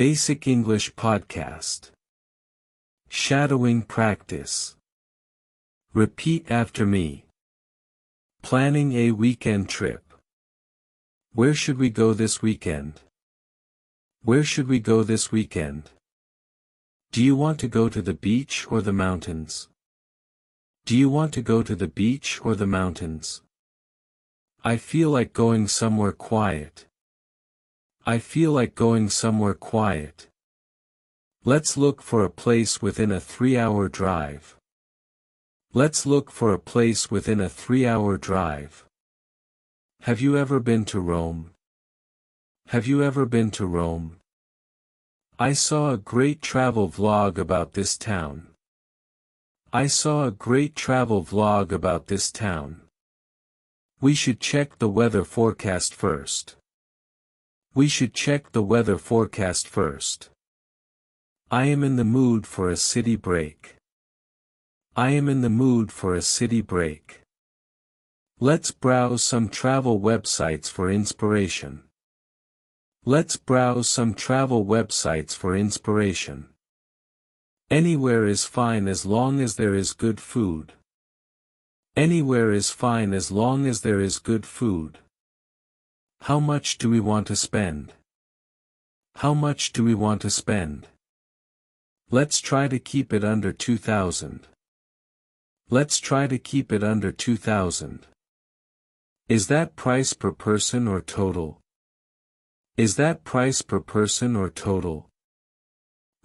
Basic English Podcast. Shadowing Practice. Repeat after me. Planning a weekend trip. Where should we go this weekend? Where should we go this weekend? Do you want to go to the beach or the mountains? Do you want to go to the beach or the mountains? I feel like going somewhere quiet. I feel like going somewhere quiet. Let's look for a place within a 3-hour drive. Let's look for a place within a 3-hour drive. Have you ever been to Rome? Have you ever been to Rome? I saw a great travel vlog about this town. I saw a great travel vlog about this town. We should check the weather forecast first. We should check the weather forecast first. I am in the mood for a city break. I am in the mood for a city break. Let's browse some travel websites for inspiration. Let's browse some travel websites for inspiration. Anywhere is fine as long as there is good food. Anywhere is fine as long as there is good food. How much do we want to spend? How much do we want to spend? Let's try to keep it under 2,000. Let's try to keep it under 2,000. Is that price per person or total? Is that price per person or total?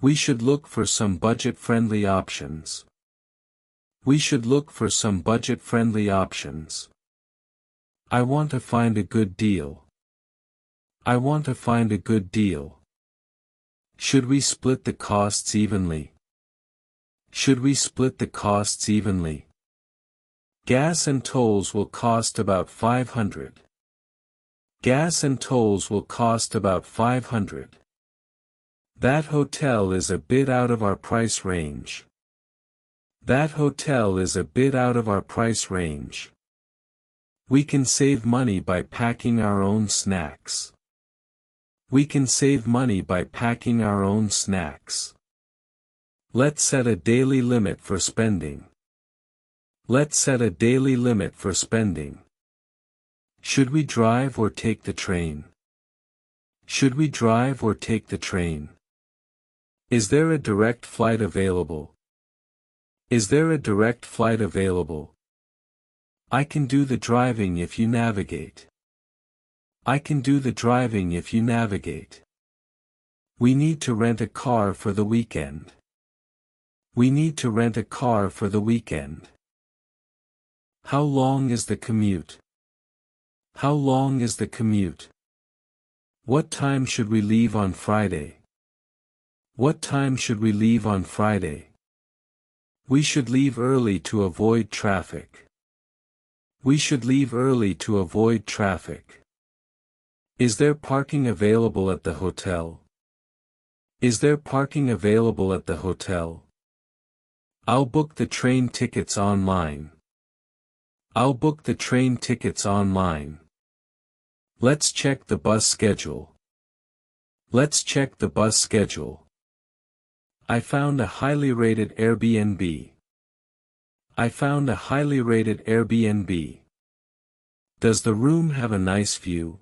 We should look for some budget-friendly options. We should look for some budget-friendly options. I want to find a good deal. I want to find a good deal. Should we split the costs evenly? Should we split the costs evenly? Gas and tolls will cost about 500. Gas and tolls will cost about 500. That hotel is a bit out of our price range. That hotel is a bit out of our price range. We can save money by packing our own snacks. We can save money by packing our own snacks. Let's set a daily limit for spending. Let's set a daily limit for spending. Should we drive or take the train? Should we drive or take the train? Is there a direct flight available? Is there a direct flight available? I can do the driving if you navigate. I can do the driving if you navigate. We need to rent a car for the weekend. We need to rent a car for the weekend. How long is the commute? How long is the commute? What time should we leave on Friday? What time should we leave on Friday? We should leave early to avoid traffic. We should leave early to avoid traffic. Is there parking available at the hotel? Is there parking available at the hotel? I'll book the train tickets online. I'll book the train tickets online. Let's check the bus schedule. Let's check the bus schedule. I found a highly rated Airbnb. I found a highly rated Airbnb. Does the room have a nice view?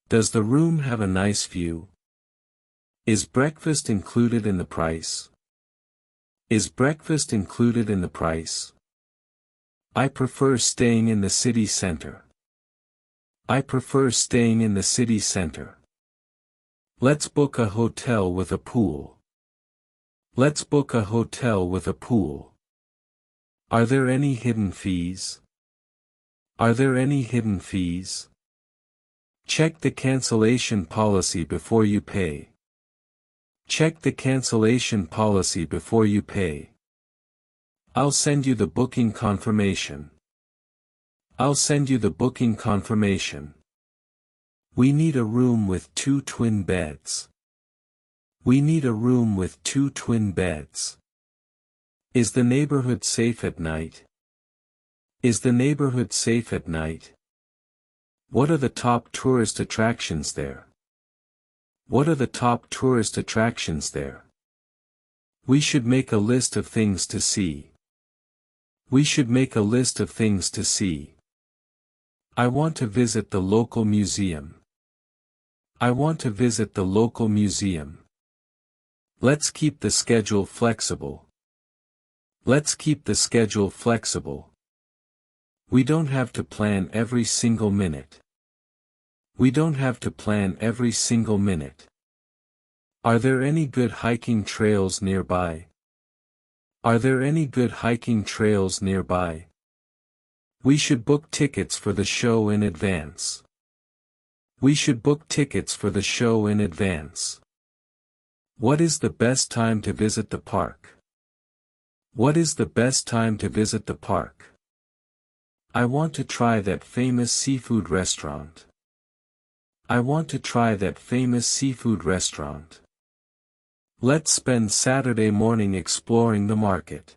Does the room have a nice view? Is breakfast included in the price? Is breakfast included in the price? I prefer staying in the city center. I prefer staying in the city center. Let's book a hotel with a pool. Let's book a hotel with a pool. Are there any hidden fees? Are there any hidden fees? Check the cancellation policy before you pay. Check the cancellation policy before you pay. I'll send you the booking confirmation. I'll send you the booking confirmation. We need a room with 2 twin beds. We need a room with 2 twin beds. Is the neighborhood safe at night? Is the neighborhood safe at night? What are the top tourist attractions there? What are the top tourist attractions there? We should make a list of things to see. We should make a list of things to see. I want to visit the local museum. I want to visit the local museum. Let's keep the schedule flexible. Let's keep the schedule flexible. We don't have to plan every single minute. We don't have to plan every single minute. Are there any good hiking trails nearby? Are there any good hiking trails nearby? We should book tickets for the show in advance. We should book tickets for the show in advance. What is the best time to visit the park? What is the best time to visit the park? I want to try that famous seafood restaurant. I want to try that famous seafood restaurant. Let's spend Saturday morning exploring the market.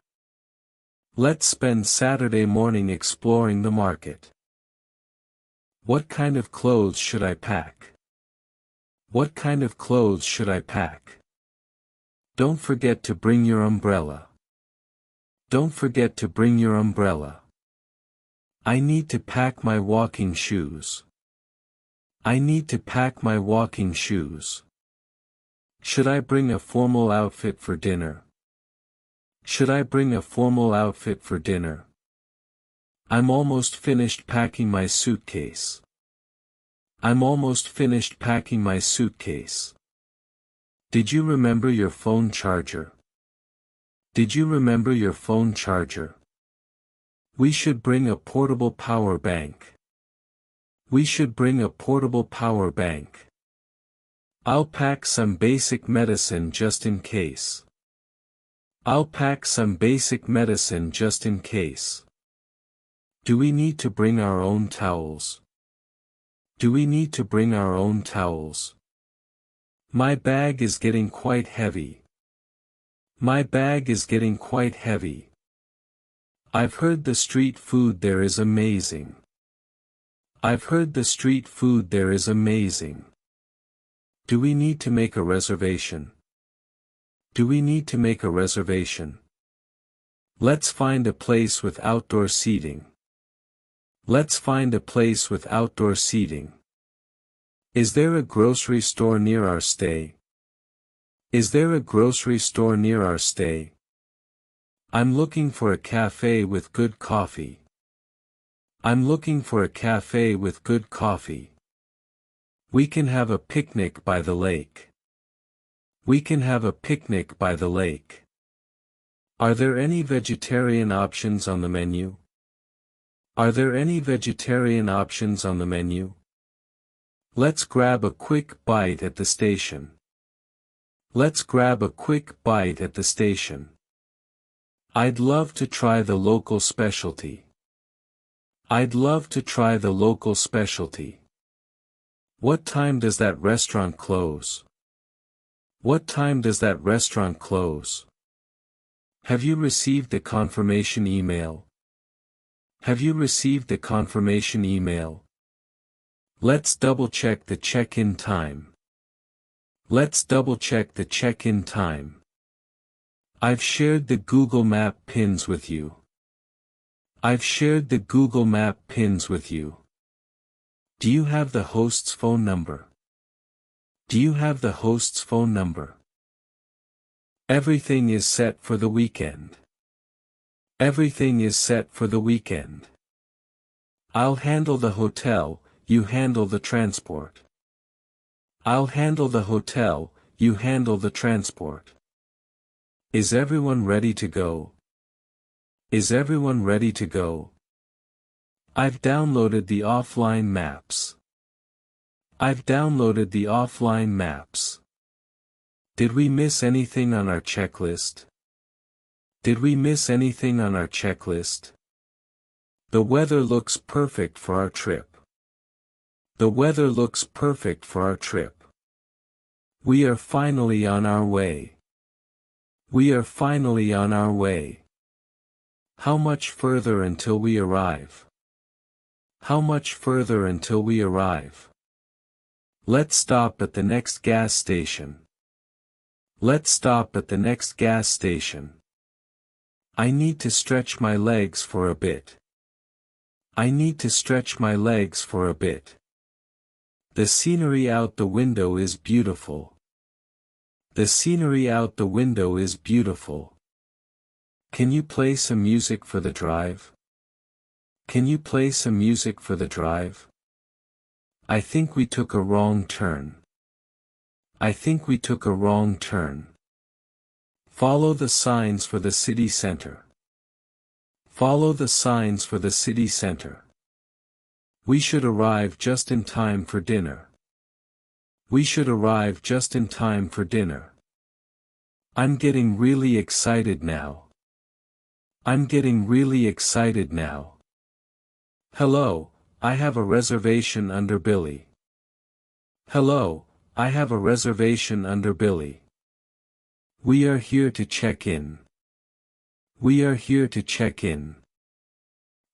Let's spend Saturday morning exploring the market. What kind of clothes should I pack? What kind of clothes should I pack? Don't forget to bring your umbrella. Don't forget to bring your umbrella. I need to pack my walking shoes. I need to pack my walking shoes. Should I bring a formal outfit for dinner? Should I bring a formal outfit for dinner? I'm almost finished packing my suitcase. I'm almost finished packing my suitcase. Did you remember your phone charger? Did you remember your phone charger? We should bring a portable power bank. We should bring a portable power bank. I'll pack some basic medicine just in case. I'll pack some basic medicine just in case. Do we need to bring our own towels? Do we need to bring our own towels? My bag is getting quite heavy. My bag is getting quite heavy. I've heard the street food there is amazing. I've heard the street food there is amazing. Do we need to make a reservation? Do we need to make a reservation? Let's find a place with outdoor seating. Let's find a place with outdoor seating. Is there a grocery store near our stay? Is there a grocery store near our stay? I'm looking for a cafe with good coffee. I'm looking for a cafe with good coffee. We can have a picnic by the lake. We can have a picnic by the lake. Are there any vegetarian options on the menu? Are there any vegetarian options on the menu? Let's grab a quick bite at the station. Let's grab a quick bite at the station. I'd love to try the local specialty. I'd love to try the local specialty. What time does that restaurant close? What time does that restaurant close? Have you received the confirmation email? Have you received the confirmation email? Let's double-check the check-in time. Let's double-check the check-in time. I've shared the Google Map pins with you. I've shared the Google Map pins with you. Do you have the host's phone number? Do you have the host's phone number? Everything is set for the weekend. Everything is set for the weekend. I'll handle the hotel, you handle the transport. I'll handle the hotel, you handle the transport. Is everyone ready to go? Is everyone ready to go? I've downloaded the offline maps. I've downloaded the offline maps. Did we miss anything on our checklist? Did we miss anything on our checklist? The weather looks perfect for our trip. The weather looks perfect for our trip. We are finally on our way. We are finally on our way. How much further until we arrive? How much further until we arrive? Let's stop at the next gas station. Let's stop at the next gas station. I need to stretch my legs for a bit. I need to stretch my legs for a bit. The scenery out the window is beautiful. The scenery out the window is beautiful. Can you play some music for the drive? Can you play some music for the drive? I think we took a wrong turn. I think we took a wrong turn. Follow the signs for the city center. Follow the signs for the city center. We should arrive just in time for dinner. We should arrive just in time for dinner. I'm getting really excited now. I'm getting really excited now. Hello, I have a reservation under Billy. Hello, I have a reservation under Billy. We are here to check in. We are here to check in.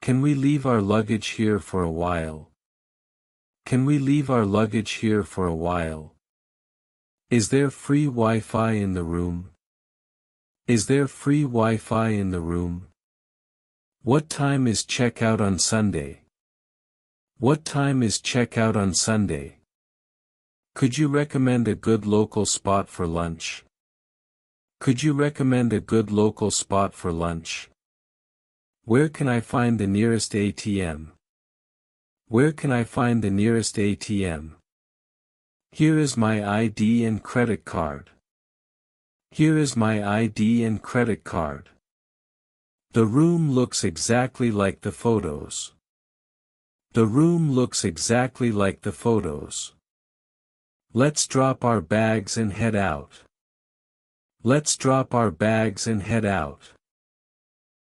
Can we leave our luggage here for a while? Can we leave our luggage here for a while? Is there free Wi-Fi in the room? Is there free Wi-Fi in the room? What time is checkout on Sunday? What time is checkout on Sunday? Could you recommend a good local spot for lunch? Could you recommend a good local spot for lunch? Where can I find the nearest ATM? Where can I find the nearest ATM? Here is my ID and credit card. Here is my ID and credit card. The room looks exactly like the photos. The room looks exactly like the photos. Let's drop our bags and head out. Let's drop our bags and head out.